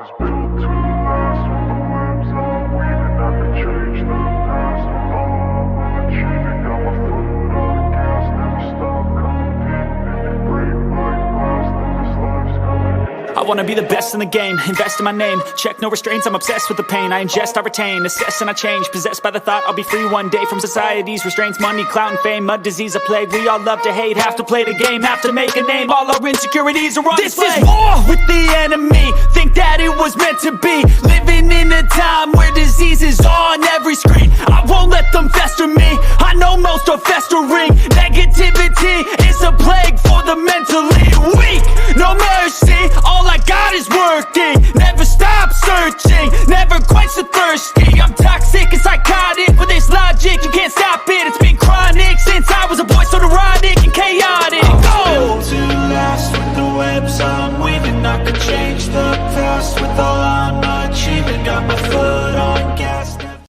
was built to last with the webs I'm weaving. I could change the past with all I'm achieving. Got my foot on the gas, never stop competing. If you break my glass, then this life's gonna end. I wanna be the best in the game, invest in my name. Check no restraints, I'm obsessed with the pain. I ingest, I retain, assess and I change. Possessed by the thought I'll be free one day from society's restraints. Money, clout and fame, mud, disease, a plague. We all love to hate, have to play the game, have to make a name. All our insecurities are on display. This is war with the enemy, think that it was meant to be. Living in a time where disease is on every screen. I won't let them fester me, I know most are festering. Negativity is a plague for the mentally weak. No mercy, all I got is working. Never stop searching, never quench the thirsty. I'm toxic and psychotic with this logic, you can't stop it. It's been chronic since I was a boy, so neurotic and chaotic. Built to last with the webs I'm weaving. I could change the past with all I'm